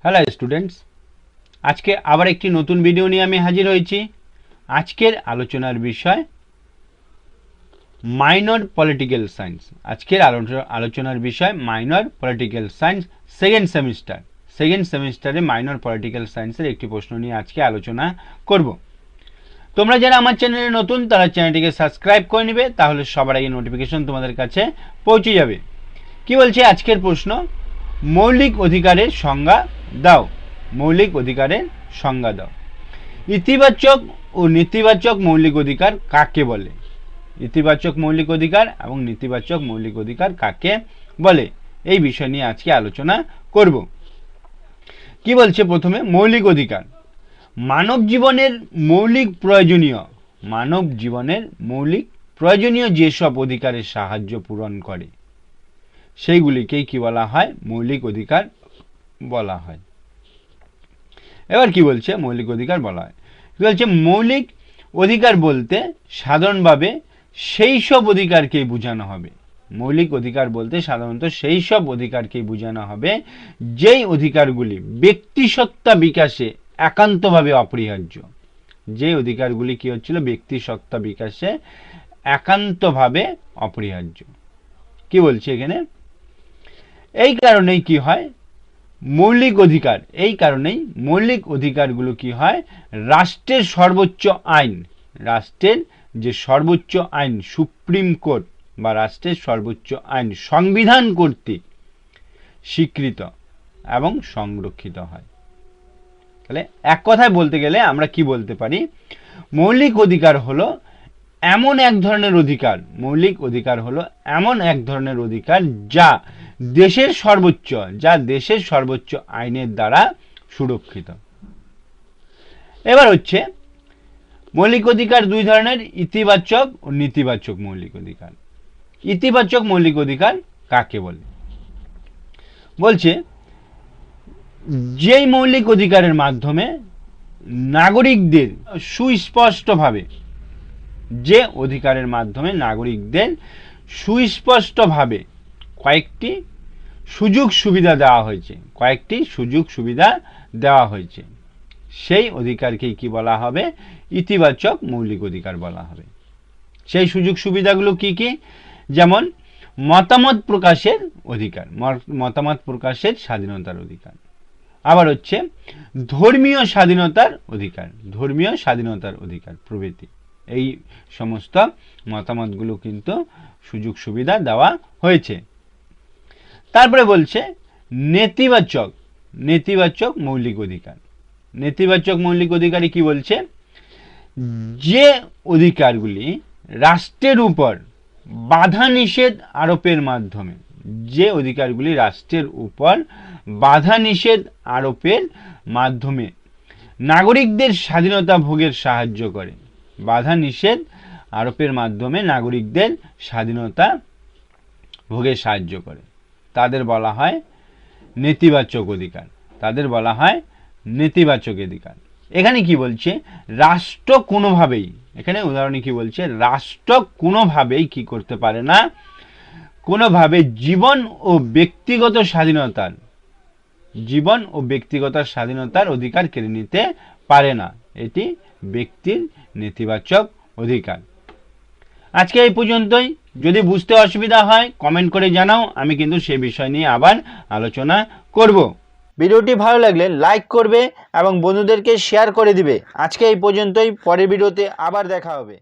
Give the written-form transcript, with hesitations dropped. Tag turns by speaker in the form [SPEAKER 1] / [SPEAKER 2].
[SPEAKER 1] Hello students, আজকে আবার একটি নতুন ভিডিও নিয়ে আমি হাজির হয়েছি। আজকের আলোচনার বিষয় মাইনর পলিটিক্যাল সায়েন্স। আজকের আলোচনার বিষয় মাইনর পলিটিক্যাল সায়েন্স সেকেন্ড সেমিস্টারে মাইনর পলিটিক্যাল সায়েন্সের একটি প্রশ্ন নিয়ে আজকে আলোচনা করব। তোমরা যারা আমার চ্যানেলে নতুন তারা চ্যানেলটিকে সাবস্ক্রাইব করে নেবে, তাহলে সবার আগে নোটিফিকেশন তোমাদের কাছে পৌঁছে যাবে। কি বলছে আজকের প্রশ্ন? মৌলিক অধিকারের সংজ্ঞা দাও। মৌলিক অধিকারের সংজ্ঞা দাও। ইতিবাচক ও নেতিবাচক মৌলিক অধিকার কাকে বলে? ইতিবাচক মৌলিক অধিকার এবং নেতিবাচক মৌলিক অধিকার কাকে বলে, এই বিষয় নিয়ে আজকে আলোচনা করব। কি বলছে প্রথমে? মৌলিক অধিকার মানব জীবনের মৌলিক প্রয়োজনীয় যেসব অধিকারের সাহায্য পূরণ করে সেইগুলিকেই কি বলা হয়? মৌলিক অধিকার বলা হয়। এবার কি বলছে? মৌলিক অধিকার বলা হয়। কি বলছে? মৌলিক অধিকার বলতে সাধারণভাবে সেই সব অধিকারকেই বোঝানো হবে। মৌলিক অধিকার বলতে সাধারণত সেই সব অধিকারকেই বোঝানো হবে যেই অধিকারগুলি ব্যক্তিসত্তা বিকাশে একান্তভাবে অপরিহার্য। যে অধিকারগুলি কি হচ্ছিল? ব্যক্তিসত্তা বিকাশে একান্তভাবে অপরিহার্য। কি বলছে এখানে? এই কারণেই কি হয়? এই কারণেই মৌলিক অধিকারগুলো কি হয়? রাষ্ট্রের সর্বোচ্চ আইন, রাষ্ট্রের যে সর্বোচ্চ আইন সুপ্রিম কোর্ট বা রাষ্ট্রের সর্বোচ্চ আইন সংবিধান কর্তৃক স্বীকৃত এবং সংরক্ষিত হয়। তাহলে এক কথায় বলতে গেলে আমরা কি বলতে পারি? মৌলিক অধিকার হলো এমন এক ধরনের অধিকার, মৌলিক অধিকার হলো এমন এক ধরনের অধিকার যা দেশের সর্বোচ্চ আইনের দ্বারা সুরক্ষিত। এবার হচ্ছে মৌলিক অধিকার দুই ধরনের, ইতিবাচক ও নেতিবাচক মৌলিক অধিকার। ইতিবাচক মৌলিক অধিকার কাকে বলে? বলছে যেই মৌলিক অধিকারের মাধ্যমে নাগরিকদের সুস্পষ্টভাবে কয়েকটি সুযোগ সুবিধা দেওয়া হয়েছে, সেই অধিকারকেই কি বলা হবে? ইতিবাচক মৌলিক অধিকার বলা হবে। সেই সুযোগ সুবিধাগুলো কি কি? যেমন মতামত প্রকাশের অধিকার, মতামত প্রকাশের স্বাধীনতার অধিকার। আবার হচ্ছে ধর্মীয় স্বাধীনতার অধিকার প্রভৃতি। এই সমস্ত মতামতগুলো কিন্তু সুযোগ সুবিধা দেওয়া হয়েছে। তারপরে বলছে নেতিবাচক মৌলিক অধিকার। নেতিবাচক মৌলিক অধিকারে কি বলছে? যে অধিকারগুলি রাষ্ট্রের উপর বাধা নিষেধ আরোপের মাধ্যমে নাগরিকদের স্বাধীনতা ভোগের সাহায্য করে। বাধা নিষেধ আরোপের মাধ্যমে নাগরিকদের স্বাধীনতা ভোগের সাহায্য করে, তাদের বলা হয় নেতিবাচক অধিকার। এখানে কি বলছে? রাষ্ট্র কোনোভাবেই, এখানে উদাহরণে কি বলছে? রাষ্ট্র কোনোভাবেই কি করতে পারে না? কোনোভাবে জীবন ও ব্যক্তিগত স্বাধীনতার অধিকার কেড়ে নিতে পারে না। এটি ব্যক্তির নেতিবাচক অধিকার। আজকে এই পর্যন্তই। যদি বুঝতে অসুবিধা হয় কমেন্ট করে জানাও, আমি কিন্তু সে বিষয় নিয়ে আবার আলোচনা করব। ভিডিওটি ভালো লাগলে লাইক করবে এবং বন্ধুদেরকে শেয়ার করে দিবে। আজকে এই পর্যন্তই, পরের ভিডিওতে আবার দেখা হবে।